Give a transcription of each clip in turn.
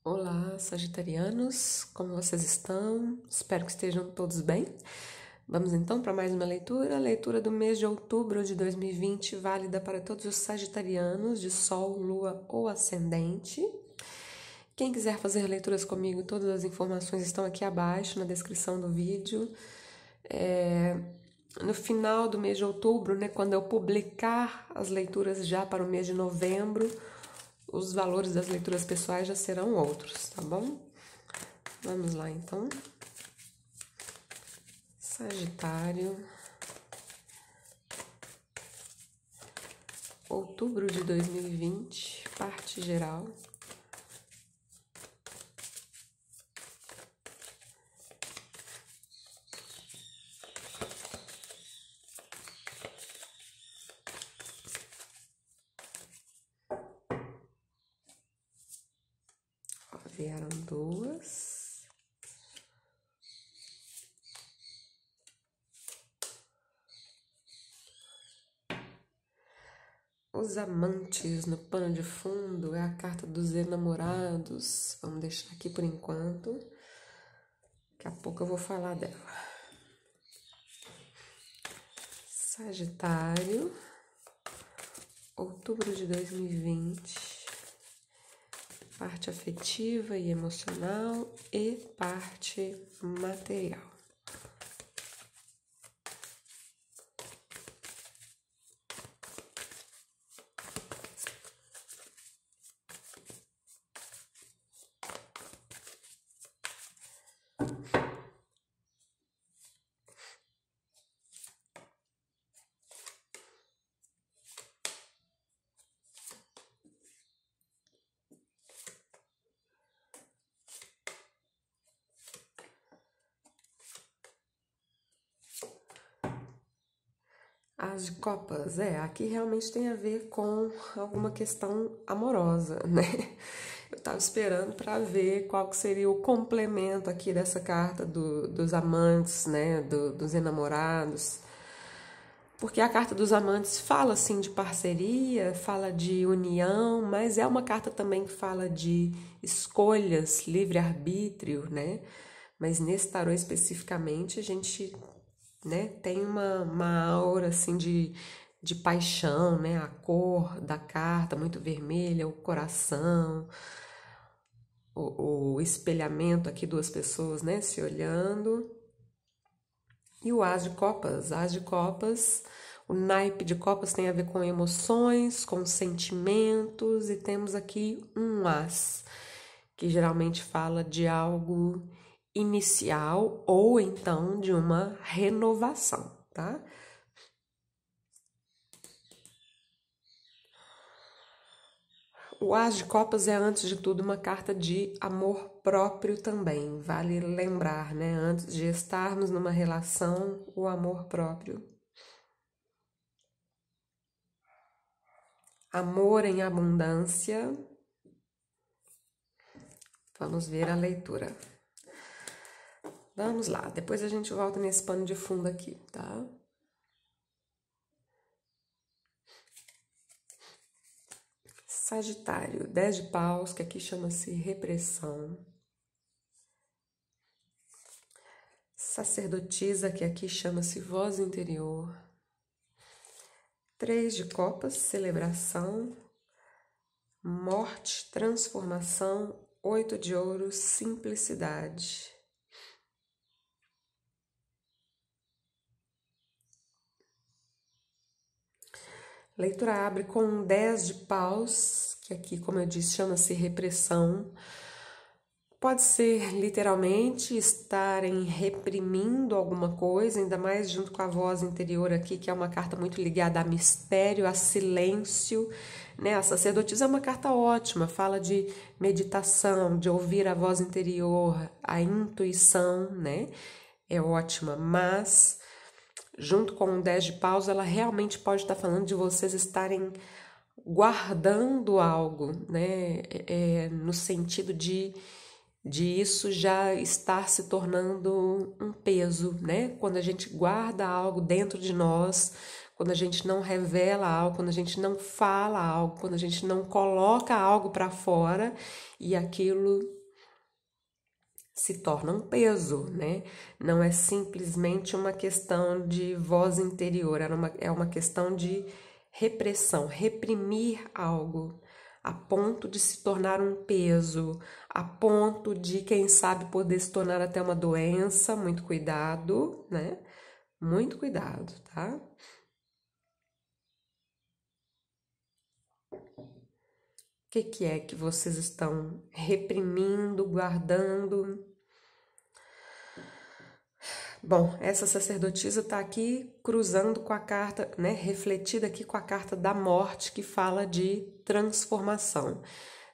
Olá, sagitarianos, como vocês estão? Espero que estejam todos bem. Vamos então para mais uma leitura. Leitura do mês de outubro de 2020, válida para todos os sagitarianos de Sol, Lua ou Ascendente. Quem quiser fazer leituras comigo, todas as informações estão aqui abaixo na descrição do vídeo. No final do mês de outubro, né, quando eu publicar as leituras já para o mês de novembro, os valores das leituras pessoais já serão outros, tá bom? Vamos lá, então. Sagitário, outubro de 2020, parte geral. Ó, vieram duas. Os amantes no pano de fundo é a carta dos enamorados. Vamos deixar aqui por enquanto. Daqui a pouco eu vou falar dela. Sagitário, outubro de 2020, parte afetiva e emocional e parte material. As de copas, aqui realmente tem a ver com alguma questão amorosa, né? Eu tava esperando para ver qual que seria o complemento aqui dessa carta dos amantes, né? Dos enamorados. Porque a carta dos amantes fala, assim, de parceria, fala de união, mas é uma carta também que fala de escolhas, livre-arbítrio, né? Mas nesse tarô especificamente, a gente, né, tem uma aura assim de paixão, né? A cor da carta muito vermelha, o coração, o espelhamento aqui, duas pessoas, né, se olhando. E o As de Copas, o naipe de copas tem a ver com emoções, com sentimentos, e temos aqui um As, que geralmente fala de algo inicial ou então de uma renovação, tá? O As de Copas é, antes de tudo, uma carta de amor próprio também. Vale lembrar, né? Antes de estarmos numa relação, o amor próprio. Amor em abundância. Vamos ver a leitura. Vamos lá, depois a gente volta nesse pano de fundo aqui, tá? Sagitário, 10 de paus, que aqui chama-se repressão. Sacerdotisa, que aqui chama-se voz interior. 3 de copas, celebração. Morte, transformação. 8 de ouros, simplicidade. Leitura abre com 10 de paus, que aqui, como eu disse, chama-se repressão. Pode ser literalmente estarem reprimindo alguma coisa, ainda mais junto com a voz interior aqui, que é uma carta muito ligada a mistério, a silêncio, né? A sacerdotisa é uma carta ótima, fala de meditação, de ouvir a voz interior, a intuição, né? É ótima, mas junto com o 10 de paus, ela realmente pode estar falando de vocês estarem guardando algo, né? No sentido de isso já estar se tornando um peso, né? Quando a gente guarda algo dentro de nós, quando a gente não revela algo, quando a gente não fala algo, quando a gente não coloca algo para fora e aquilo se torna um peso, né? Não é simplesmente uma questão de voz interior, é uma questão de repressão, reprimir algo a ponto de se tornar um peso, a ponto de, quem sabe, poder se tornar até uma doença. Muito cuidado, né? Muito cuidado, tá? O que é que vocês estão reprimindo, guardando? Bom, essa sacerdotisa está aqui cruzando com a carta, né, refletida aqui com a carta da morte, que fala de transformação.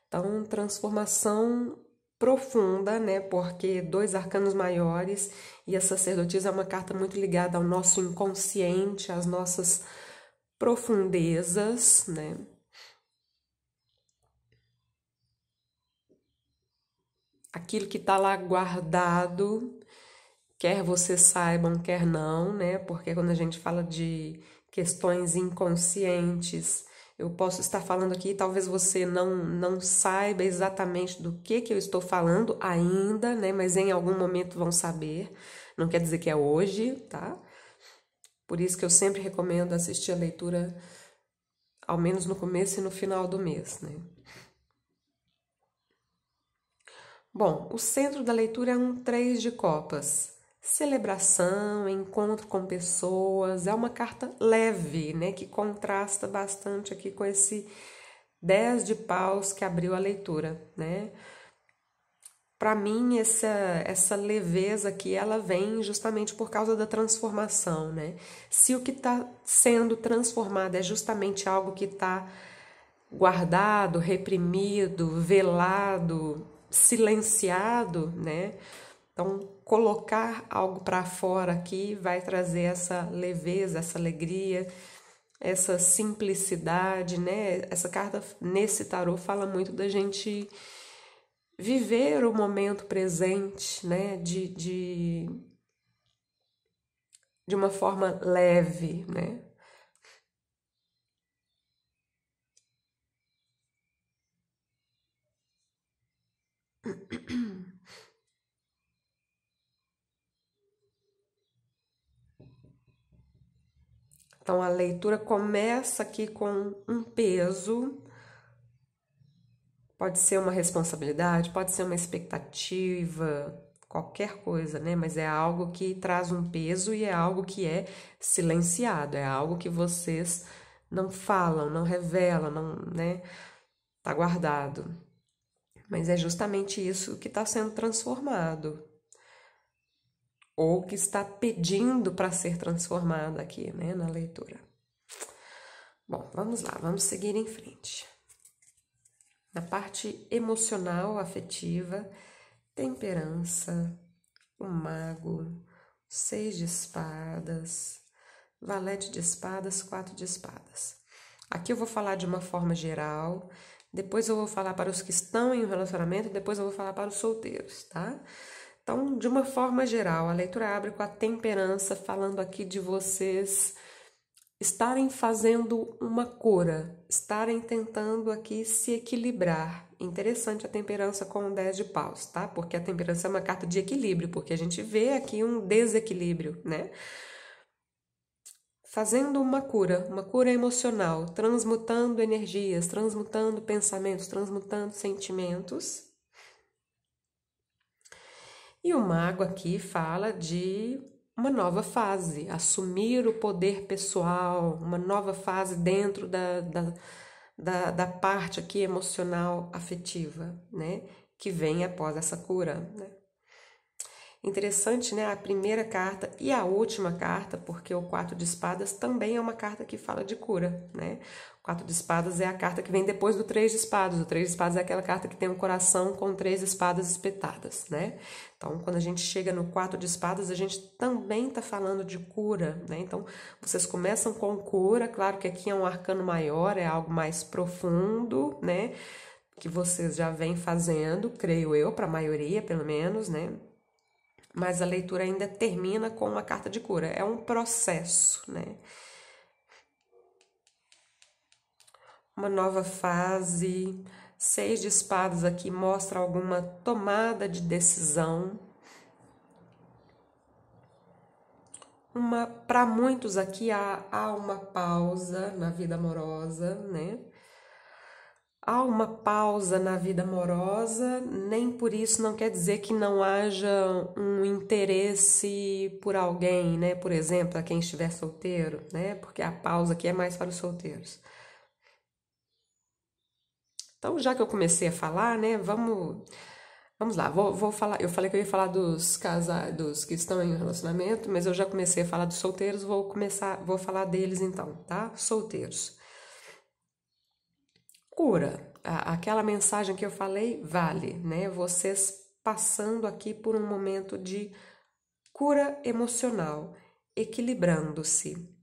Então, transformação profunda, né, porque dois arcanos maiores e a sacerdotisa é uma carta muito ligada ao nosso inconsciente, às nossas profundezas, né? Aquilo que está lá guardado, quer vocês saibam, quer não, né? Porque quando a gente fala de questões inconscientes, eu posso estar falando aqui, talvez você não saiba exatamente do que eu estou falando ainda, né? Mas em algum momento vão saber. Não quer dizer que é hoje, tá? Por isso que eu sempre recomendo assistir a leitura, ao menos no começo e no final do mês, né? Bom, o centro da leitura é um 3 de copas. Celebração, encontro com pessoas, é uma carta leve, né, que contrasta bastante aqui com esse 10 de paus que abriu a leitura, né? Para mim, essa leveza aqui, ela vem justamente por causa da transformação, né? Se o que está sendo transformado é justamente algo que está guardado, reprimido, velado, silenciado, né? Então, colocar algo para fora aqui vai trazer essa leveza, essa alegria, essa simplicidade, né? Essa carta nesse tarô fala muito da gente viver o momento presente, né? De uma forma leve, né? Então a leitura começa aqui com um peso, pode ser uma responsabilidade, pode ser uma expectativa, qualquer coisa, né? Mas é algo que traz um peso e é algo que é silenciado, é algo que vocês não falam, não revelam, não, né? Tá guardado. Mas é justamente isso que está sendo transformado, ou que está pedindo para ser transformado aqui, né, na leitura. Bom, vamos lá, vamos seguir em frente. Na parte emocional, afetiva, temperança, o mago, 6 de espadas, valete de espadas, 4 de espadas. Aqui eu vou falar de uma forma geral, depois eu vou falar para os que estão em um relacionamento, depois eu vou falar para os solteiros, tá? Então, de uma forma geral, a leitura abre com a temperança, falando aqui de vocês estarem fazendo uma cura, estarem tentando aqui se equilibrar. Interessante a temperança com o 10 de paus, tá? Porque a temperança é uma carta de equilíbrio, porque a gente vê aqui um desequilíbrio, né? Fazendo uma cura emocional, transmutando energias, transmutando pensamentos, transmutando sentimentos. E o mago aqui fala de uma nova fase, assumir o poder pessoal, uma nova fase dentro da parte aqui emocional, afetiva, né? Que vem após essa cura, né? Interessante, né? A primeira carta e a última carta, porque o 4 de espadas também é uma carta que fala de cura, né? O 4 de espadas é a carta que vem depois do 3 de espadas. O 3 de espadas é aquela carta que tem um coração com 3 espadas espetadas, né? Então, quando a gente chega no 4 de espadas, a gente também tá falando de cura, né? Então, vocês começam com cura, claro que aqui é um arcano maior, é algo mais profundo, né? Que vocês já vêm fazendo, creio eu, para a maioria, pelo menos, né? Mas a leitura ainda termina com uma carta de cura. É um processo, né? uma nova fase. 6 de espadas aqui mostra alguma tomada de decisão. Para muitos aqui há uma pausa na vida amorosa, né? Há uma pausa na vida amorosa, nem por isso não quer dizer que não haja um interesse por alguém, né? Por exemplo, a quem estiver solteiro, né? Porque a pausa aqui é mais para os solteiros. Então, já que eu comecei a falar, né? Vamos lá. Vou falar. Eu falei que eu ia falar dos casais, dos que estão em relacionamento, mas eu já comecei a falar dos solteiros. Vou falar deles então, tá? Solteiros. Cura. Aquela mensagem que eu falei vale, né? Vocês passando aqui por um momento de cura emocional, equilibrando-se,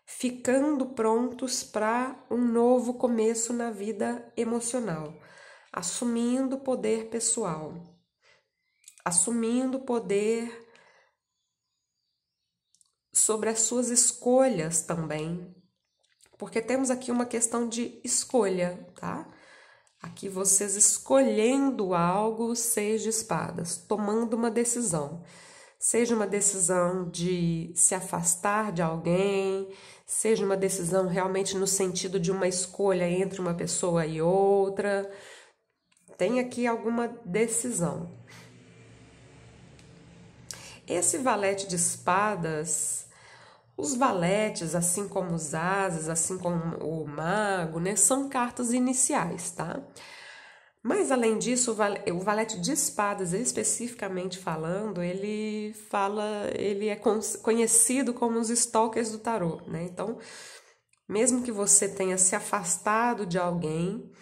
ficando prontos para um novo começo na vida emocional, assumindo poder pessoal, assumindo poder sobre as suas escolhas também, porque temos aqui uma questão de escolha, tá? Aqui vocês escolhendo algo, 6 de espadas, tomando uma decisão. Seja uma decisão de se afastar de alguém, seja uma decisão realmente no sentido de uma escolha entre uma pessoa e outra. Tem aqui alguma decisão. Esse valete de espadas, os valetes, assim como os ases, assim como o mago, né, são cartas iniciais, tá? Mas além disso, o valete de espadas, especificamente falando, ele é conhecido como os stalkers do tarô, né? Então, mesmo que você tenha se afastado de alguém,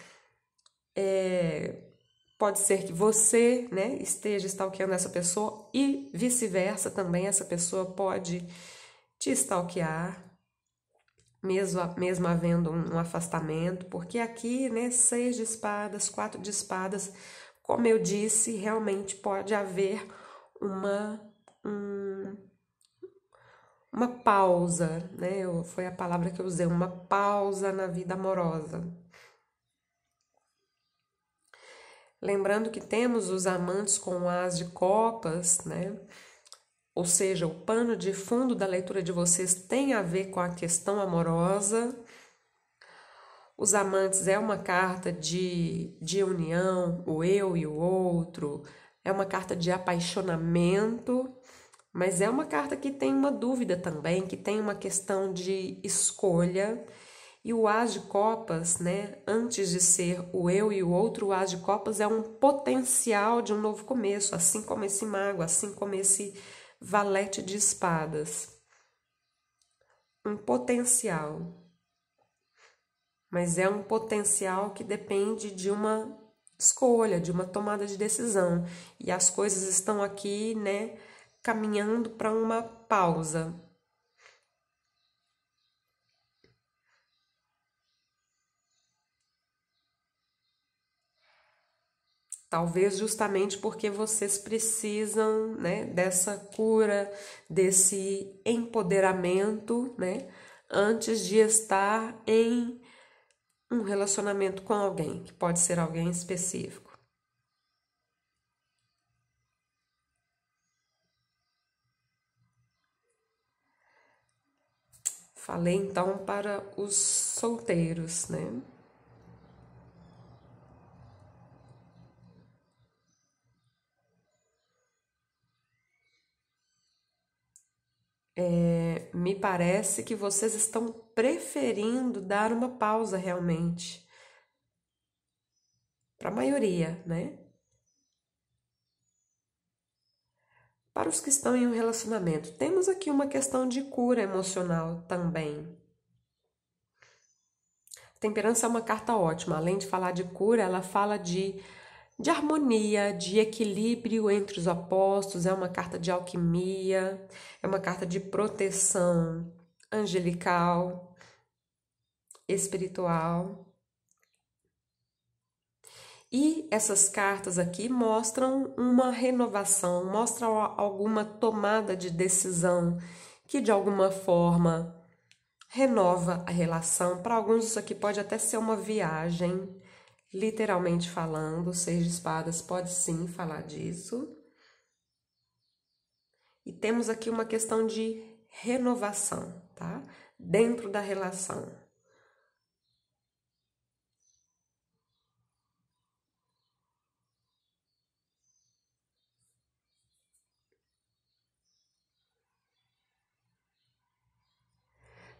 pode ser que você, né, esteja stalkeando essa pessoa e vice-versa também, essa pessoa pode te stalkear, mesmo havendo um afastamento, porque aqui, né, 6 de espadas, 4 de espadas, como eu disse, realmente pode haver uma pausa, né, foi a palavra que eu usei, uma pausa na vida amorosa. Lembrando que temos os amantes com o as de copas, né, ou seja, o pano de fundo da leitura de vocês tem a ver com a questão amorosa. Os amantes é uma carta de união, o eu e o outro, é uma carta de apaixonamento, mas é uma carta que tem uma dúvida também, que tem uma questão de escolha. E o as de copas, né, antes de ser o eu e o outro, o as de copas é um potencial de um novo começo, assim como esse mago, assim como esse valete de espadas. Um potencial. Mas é um potencial que depende de uma escolha, de uma tomada de decisão. E as coisas estão aqui, né, caminhando para uma pausa. Talvez justamente porque vocês precisam, né, dessa cura, desse empoderamento, né, antes de estar em um relacionamento com alguém, que pode ser alguém específico. Falei então para os solteiros, né? Me parece que vocês estão preferindo dar uma pausa realmente. Para a maioria, né? Para os que estão em um relacionamento, temos aqui uma questão de cura emocional também. Temperança é uma carta ótima. Além de falar de cura, ela fala de harmonia, de equilíbrio entre os opostos, é uma carta de alquimia, é uma carta de proteção angelical, espiritual. E essas cartas aqui mostram uma renovação, mostram alguma tomada de decisão que de alguma forma renova a relação. Para alguns isso aqui pode até ser uma viagem, literalmente falando. O Seis de Espadas pode sim falar disso. E temos aqui uma questão de renovação, tá? Dentro da relação.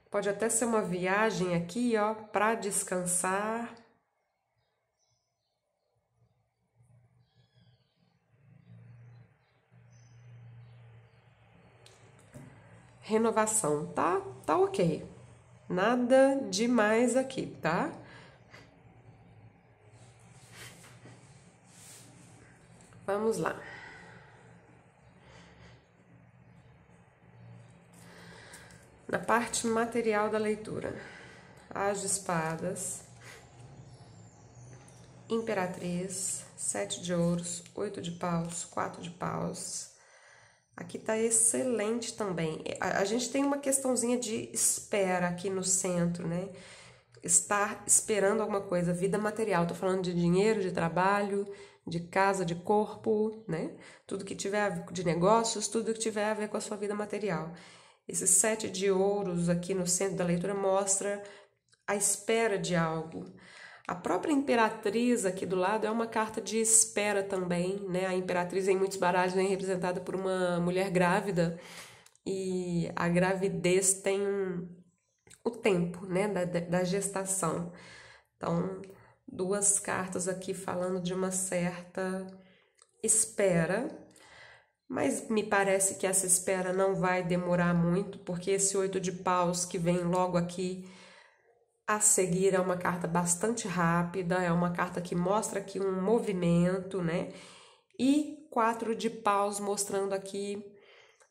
Pode até ser uma viagem aqui, ó, para descansar. Renovação, tá? Tá ok. Nada demais aqui, tá? Vamos lá. Na parte material da leitura, As de Espadas, Imperatriz, Sete de Ouros, Oito de Paus, Quatro de Paus. Aqui tá excelente também. A gente tem uma questãozinha de espera aqui no centro, né? Estar esperando alguma coisa, vida material. Tô falando de dinheiro, de trabalho, de casa, de corpo, né? Tudo que tiver a ver de negócios, tudo que tiver a ver com a sua vida material. Esse Sete de Ouros aqui no centro da leitura mostra a espera de algo. A própria Imperatriz aqui do lado é uma carta de espera também, né? A Imperatriz em muitos baralhos vem representada por uma mulher grávida e a gravidez tem o tempo, né, da gestação. Então, duas cartas aqui falando de uma certa espera, mas me parece que essa espera não vai demorar muito, porque esse Oito de Paus que vem logo aqui a seguir é uma carta bastante rápida, é uma carta que mostra aqui um movimento, né? E Quatro de Paus mostrando aqui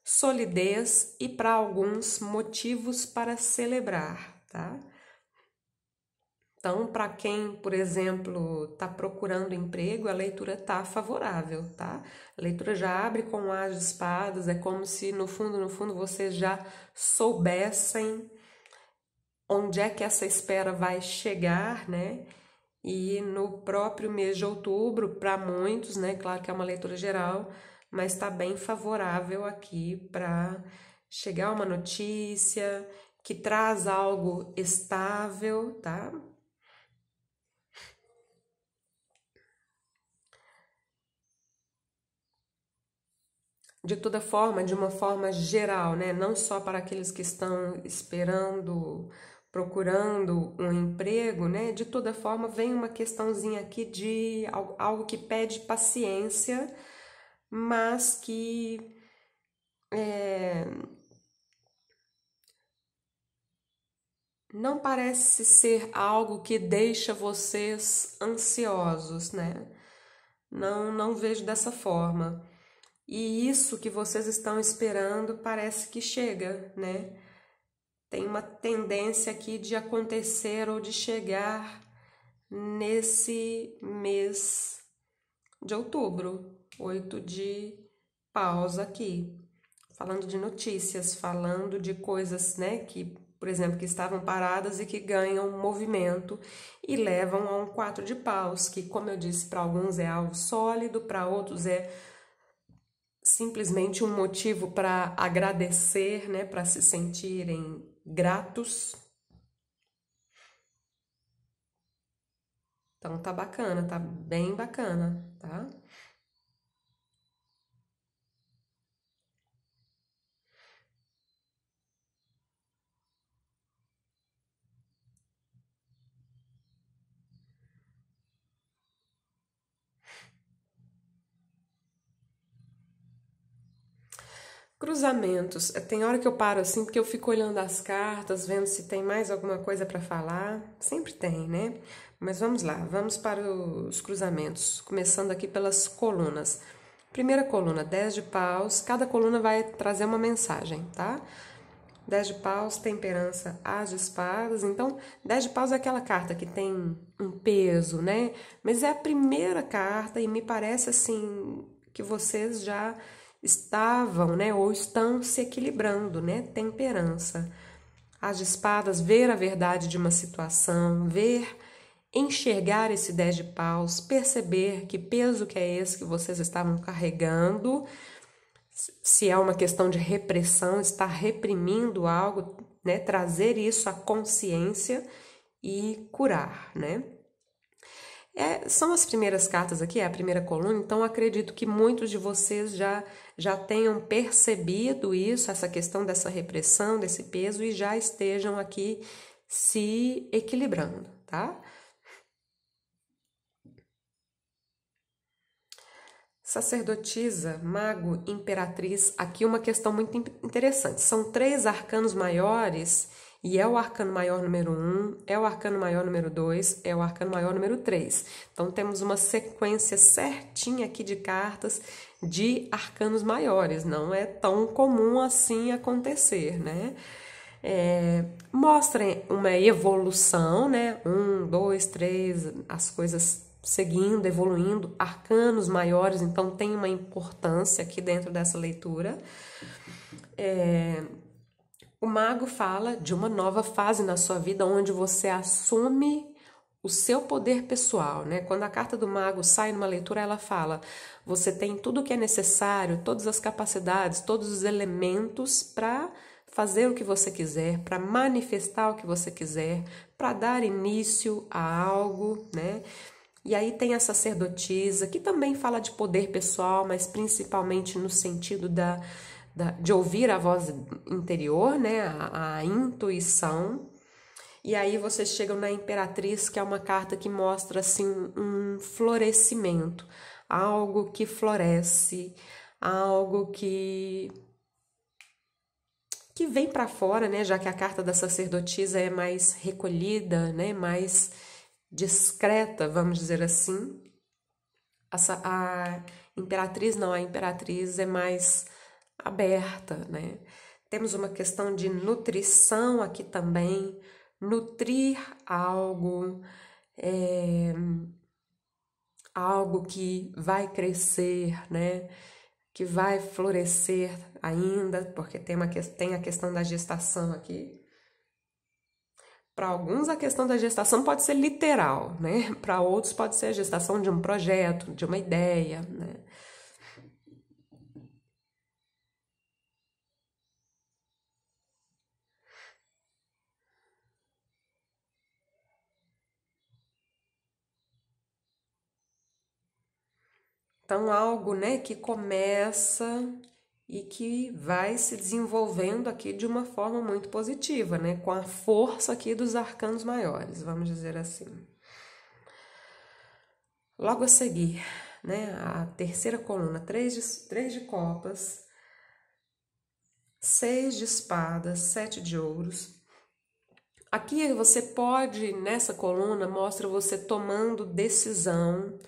solidez e para alguns motivos para celebrar, tá? Então, para quem, por exemplo, está procurando emprego, a leitura tá favorável, tá? A leitura já abre com o As de Espadas, é como se no fundo, vocês já soubessem onde é que essa espera vai chegar, né? E no próprio mês de outubro, para muitos, né? Claro que é uma leitura geral, mas está bem favorável aqui para chegar uma notícia que traz algo estável, tá? De toda forma, de uma forma geral, né? Não só para aqueles que estão esperando, procurando um emprego, né? De toda forma, vem uma questãozinha aqui de algo que pede paciência, mas que não parece ser algo que deixa vocês ansiosos, né? Não vejo dessa forma. E isso que vocês estão esperando parece que chega, né? Tem uma tendência aqui de acontecer ou de chegar nesse mês de outubro. Oito de Paus aqui. Falando de notícias, falando de coisas, né, que, por exemplo, que estavam paradas e que ganham movimento e levam a um Quatro de Paus, que, como eu disse, para alguns é algo sólido, para outros é simplesmente um motivo para agradecer, né, para se sentirem gratos. Então tá bacana, tá bem bacana, tá? Cruzamentos. Tem hora que eu paro assim, porque eu fico olhando as cartas, vendo se tem mais alguma coisa para falar. Sempre tem, né? Mas vamos lá, vamos para os cruzamentos, começando aqui pelas colunas. Primeira coluna, 10 de paus, cada coluna vai trazer uma mensagem, tá? 10 de paus, temperança, as de espadas. Então, 10 de paus é aquela carta que tem um peso, né? Mas é a primeira carta e me parece assim que vocês já estavam, né, ou estão se equilibrando, né? Temperança. As de espadas, ver a verdade de uma situação, enxergar esse 10 de paus, perceber que peso que é esse que vocês estavam carregando, se é uma questão de repressão, estar reprimindo algo, né? Trazer isso à consciência e curar, né? São as primeiras cartas aqui, é a primeira coluna, então acredito que muitos de vocês já tenham percebido isso, essa questão dessa repressão, desse peso, e já estejam aqui se equilibrando, tá? Sacerdotisa, mago, imperatriz, aqui uma questão muito interessante. São 3 arcanos maiores, e é o arcano maior número 1, é o arcano maior número 2, é o arcano maior número 3. Então, temos uma sequência certinha aqui de cartas de arcanos maiores. Não é tão comum assim acontecer, né? Mostrem uma evolução, né? 1, 2, 3, as coisas seguindo, evoluindo, arcanos maiores, então tem uma importância aqui dentro dessa leitura. O mago fala de uma nova fase na sua vida onde você assume o seu poder pessoal, né? Quando a carta do mago sai numa leitura, ela fala: você tem tudo o que é necessário, todas as capacidades, todos os elementos para fazer o que você quiser, para manifestar o que você quiser, para dar início a algo, né? E aí tem a sacerdotisa, que também fala de poder pessoal, mas principalmente no sentido de ouvir a voz interior, né? A intuição. E aí vocês chegam na Imperatriz, que é uma carta que mostra assim um florescimento, algo que floresce, algo que vem para fora, né? Já que a carta da sacerdotisa é mais recolhida, né? Mais discreta, vamos dizer assim. A imperatriz não, a imperatriz é mais aberta, né? Temos uma questão de nutrição aqui também, nutrir algo, algo que vai crescer, né? Que vai florescer ainda, porque tem a questão da gestação aqui. Para alguns, a questão da gestação pode ser literal, né? Para outros, pode ser a gestação de um projeto, de uma ideia, né? Então, algo, né, que começa e que vai se desenvolvendo aqui de uma forma muito positiva, né? Com a força aqui dos arcanos maiores, vamos dizer assim. Logo a seguir, né, a terceira coluna, 3 de copas, 6 de espadas, 7 de ouros. Aqui você pode, nessa coluna, mostra você tomando decisão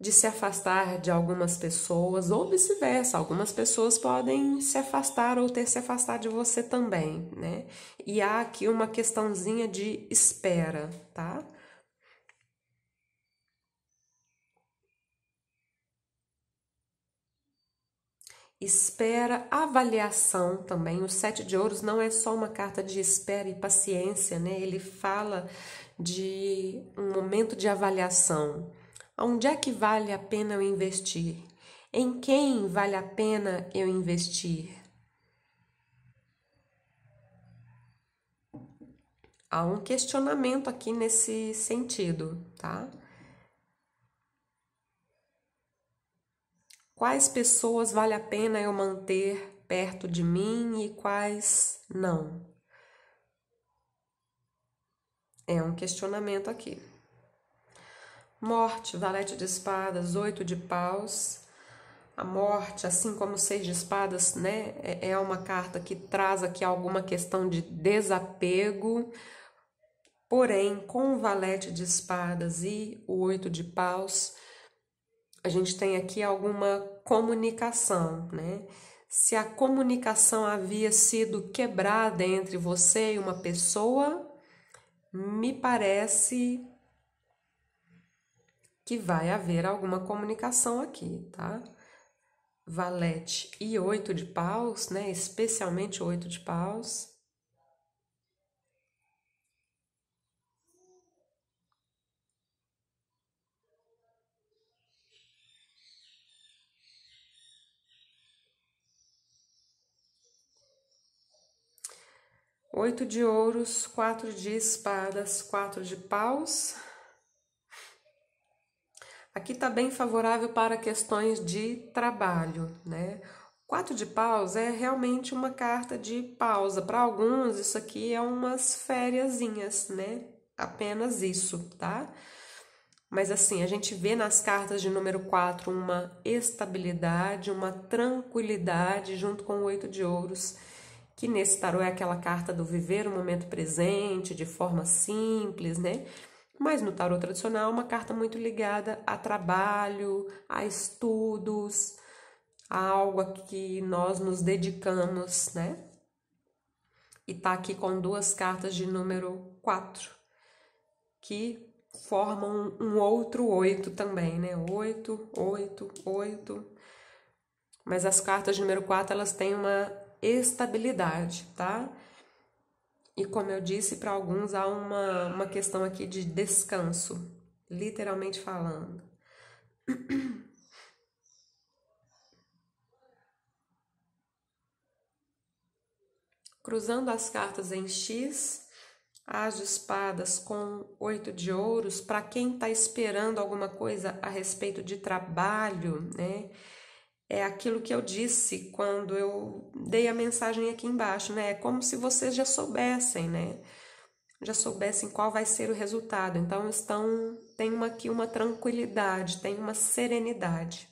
de se afastar de algumas pessoas ou vice-versa. Algumas pessoas podem se afastar ou ter se afastado de você também, né? E há aqui uma questãozinha de espera, tá? Espera, avaliação também. O 7 de ouros não é só uma carta de espera e paciência, né? Ele fala de um momento de avaliação. Onde é que vale a pena eu investir? Em quem vale a pena eu investir? Há um questionamento aqui nesse sentido, tá? Quais pessoas vale a pena eu manter perto de mim e quais não? É um questionamento aqui. Morte, valete de espadas, 8 de paus. A morte, assim como o 6 de espadas, né, é uma carta que traz aqui alguma questão de desapego. Porém, com o valete de espadas e o 8 de paus, a gente tem aqui alguma comunicação, né? Se a comunicação havia sido quebrada entre você e uma pessoa, me parece que vai haver alguma comunicação aqui, tá? Valete e 8 de paus, né? Especialmente o 8 de paus. 8 de ouros, 4 de espadas, 4 de paus. Aqui tá bem favorável para questões de trabalho, né? 4 de paus é realmente uma carta de pausa. Para alguns, isso aqui é umas fériasinhas, né? Apenas isso, tá? Mas assim, a gente vê nas cartas de número 4 uma estabilidade, uma tranquilidade junto com o 8 de ouros, que nesse tarô é aquela carta do viver o momento presente de forma simples, né? Mas no tarô tradicional é uma carta muito ligada a trabalho, a estudos, a algo a que nós nos dedicamos, né? E tá aqui com duas cartas de número 4, que formam um outro 8 também, né? 8, 8, 8. Mas as cartas de número 4, elas têm uma estabilidade, tá? E como eu disse, para alguns há uma questão aqui de descanso, literalmente falando. Cruzando as cartas em X, as de espadas com 8 de ouros, para quem está esperando alguma coisa a respeito de trabalho, né? É aquilo que eu disse quando eu dei a mensagem aqui embaixo, né? É como se vocês já soubessem, né? Já soubessem qual vai ser o resultado. Então, tem aqui uma tranquilidade, tem uma serenidade.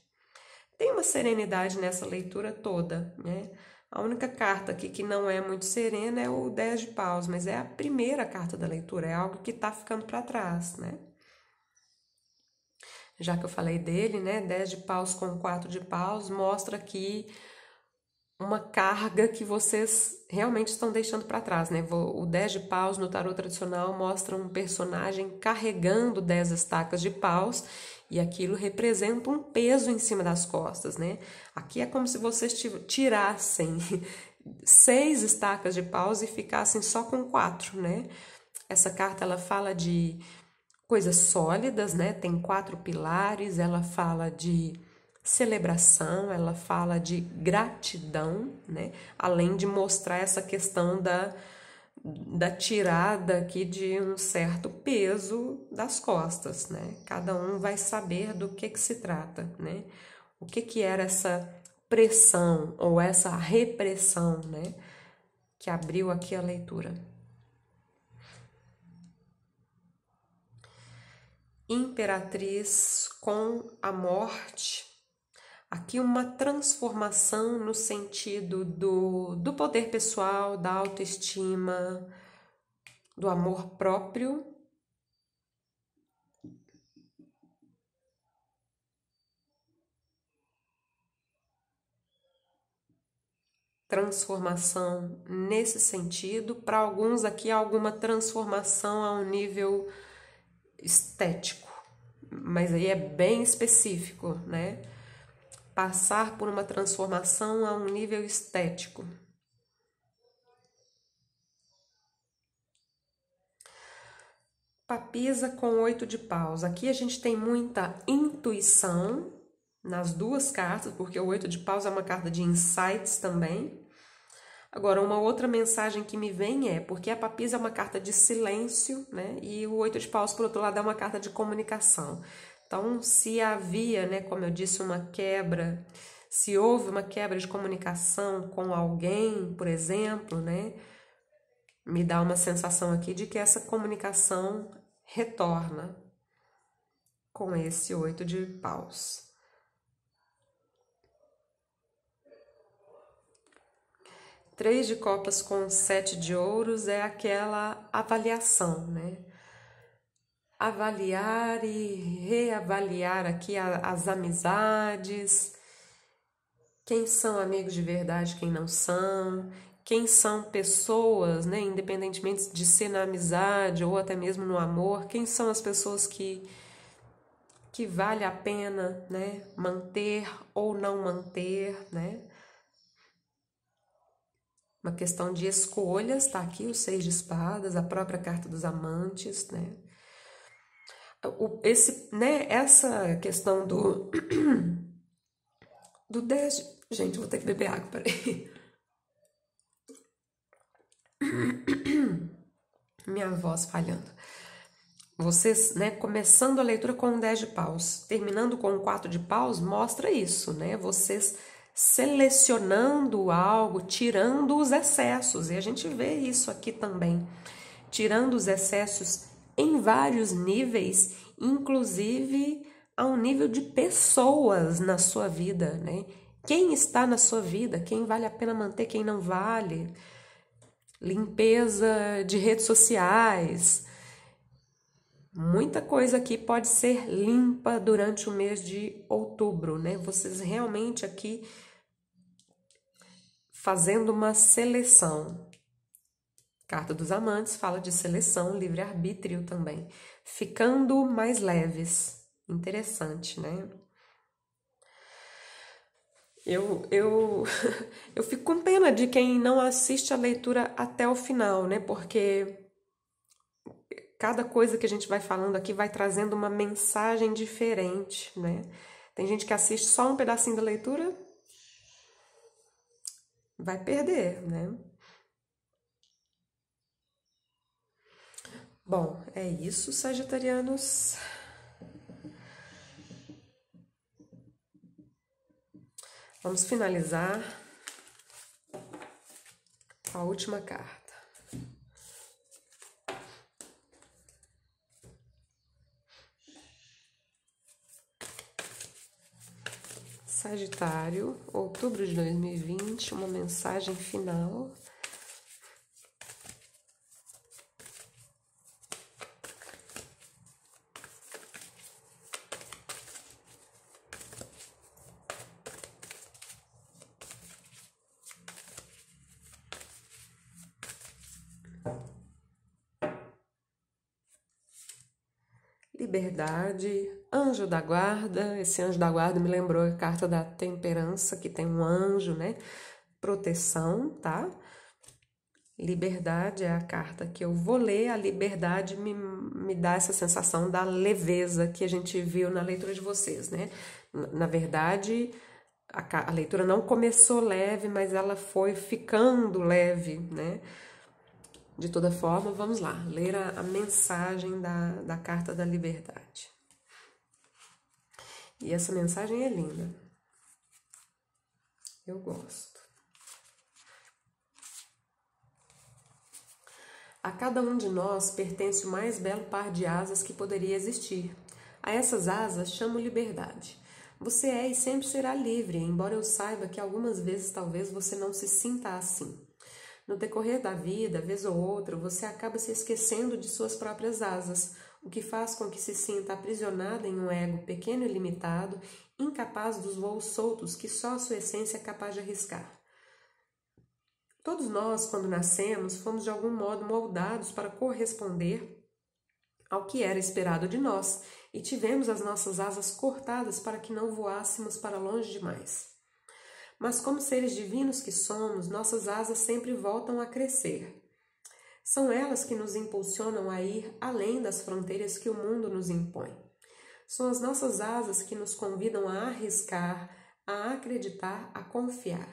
Tem uma serenidade nessa leitura toda, né? A única carta aqui que não é muito serena é o 10 de paus, mas é a primeira carta da leitura, é algo que está ficando para trás, né? Já que eu falei dele, né? 10 de paus com 4 de paus, mostra aqui uma carga que vocês realmente estão deixando para trás, né? O 10 de paus no tarô tradicional mostra um personagem carregando 10 estacas de paus e aquilo representa um peso em cima das costas, né? Aqui é como se vocês tirassem 6 estacas de paus e ficassem só com 4, né? Essa carta ela fala de coisas sólidas, né? Tem 4 pilares, ela fala de celebração, ela fala de gratidão, né? Além de mostrar essa questão da tirada aqui de um certo peso das costas, né? Cada um vai saber do que se trata, né? O que era essa pressão ou essa repressão, né? Que abriu aqui a leitura. Imperatriz com a morte. Aqui uma transformação no sentido do poder pessoal, da autoestima, do amor próprio. Transformação nesse sentido. Para alguns aqui, alguma transformação a um nível estético, mas aí é bem específico, né? Passar por uma transformação a um nível estético. Papisa com 8 de paus. Aqui a gente tem muita intuição nas duas cartas, porque o 8 de paus é uma carta de insights também. Agora, uma outra mensagem que me vem é, porque a papisa é uma carta de silêncio, né? E o 8 de paus, por outro lado, é uma carta de comunicação. Então, se havia, né, como eu disse, uma quebra, se houve uma quebra de comunicação com alguém, por exemplo, né? Me dá uma sensação aqui de que essa comunicação retorna com esse 8 de paus. Três de copas com 7 de ouros é aquela avaliação, né? Avaliar e reavaliar aqui as amizades, quem são amigos de verdade, quem não são, quem são pessoas, né? Independentemente de ser na amizade ou até mesmo no amor, quem são as pessoas que vale a pena, né? Manter ou não manter, né? Uma questão de escolhas, tá aqui o 6 de espadas, a própria carta dos amantes, né? Essa questão do 10... Gente, vou ter que beber água, peraí. minha voz falhando. Vocês, né, começando a leitura com um 10 de paus, terminando com um 4 de paus, mostra isso, né? Vocês selecionando algo, tirando os excessos. E a gente vê isso aqui também. Tirando os excessos em vários níveis, inclusive ao nível de pessoas na sua vida, né? Quem está na sua vida, quem vale a pena manter, quem não vale. Limpeza de redes sociais. Muita coisa aqui pode ser limpa durante o mês de outubro, né? Vocês realmente aqui fazendo uma seleção. Carta dos Amantes fala de seleção, livre-arbítrio também. Ficando mais leves. Interessante, né? Eu fico com pena de quem não assiste a leitura até o final, né? Porque cada coisa que a gente vai falando aqui vai trazendo uma mensagem diferente, né? Tem gente que assiste só um pedacinho da leitura, vai perder, né? Bom, é isso, sagitarianos. Vamos finalizar com a última carta. Sagitário, outubro de 2020, uma mensagem final. Liberdade, anjo da guarda. Esse anjo da guarda me lembrou a carta da temperança, que tem um anjo, né? Proteção, tá? Liberdade é a carta que eu vou ler. A liberdade me dá essa sensação da leveza que a gente viu na leitura de vocês, né? Na verdade, a leitura não começou leve, mas ela foi ficando leve, né? De toda forma, vamos lá, ler a mensagem da Carta da Liberdade. E essa mensagem é linda. Eu gosto. A cada um de nós pertence o mais belo par de asas que poderia existir. A essas asas chamo liberdade. Você é e sempre será livre, embora eu saiba que algumas vezes talvez você não se sinta assim. No decorrer da vida, vez ou outra, você acaba se esquecendo de suas próprias asas, o que faz com que se sinta aprisionada em um ego pequeno e limitado, incapaz dos voos soltos que só a sua essência é capaz de arriscar. Todos nós, quando nascemos, fomos de algum modo moldados para corresponder ao que era esperado de nós e tivemos as nossas asas cortadas para que não voássemos para longe demais. Mas como seres divinos que somos, nossas asas sempre voltam a crescer. São elas que nos impulsionam a ir além das fronteiras que o mundo nos impõe. São as nossas asas que nos convidam a arriscar, a acreditar, a confiar.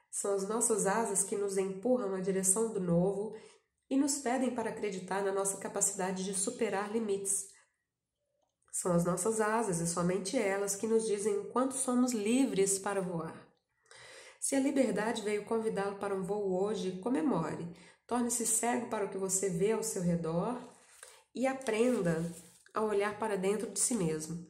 São as nossas asas que nos empurram na direção do novo e nos pedem para acreditar na nossa capacidade de superar limites. São as nossas asas e somente elas que nos dizem o quanto somos livres para voar. Se a liberdade veio convidá-lo para um voo hoje, comemore. Torne-se cego para o que você vê ao seu redor e aprenda a olhar para dentro de si mesmo.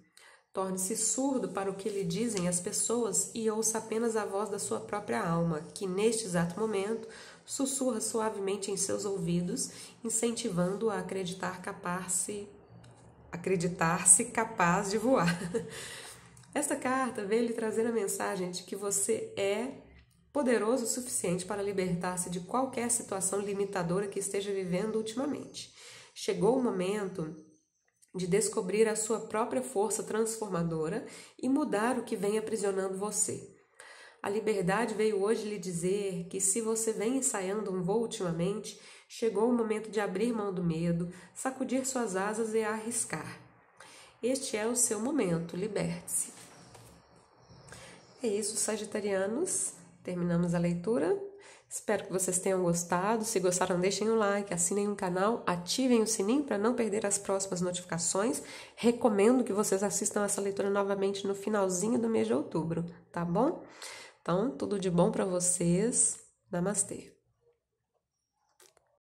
Torne-se surdo para o que lhe dizem as pessoas e ouça apenas a voz da sua própria alma, que neste exato momento sussurra suavemente em seus ouvidos, incentivando-o a acreditar-se capaz de voar. Esta carta veio lhe trazer a mensagem de que você é poderoso o suficiente para libertar-se de qualquer situação limitadora que esteja vivendo ultimamente. Chegou o momento de descobrir a sua própria força transformadora e mudar o que vem aprisionando você. A liberdade veio hoje lhe dizer que se você vem ensaiando um voo ultimamente, chegou o momento de abrir mão do medo, sacudir suas asas e arriscar. Este é o seu momento, liberte-se. É isso, sagitarianos. Terminamos a leitura. Espero que vocês tenham gostado. Se gostaram, deixem um like, assinem o canal, ativem o sininho para não perder as próximas notificações. Recomendo que vocês assistam essa leitura novamente no finalzinho do mês de outubro, tá bom? Então, tudo de bom para vocês. Namastê!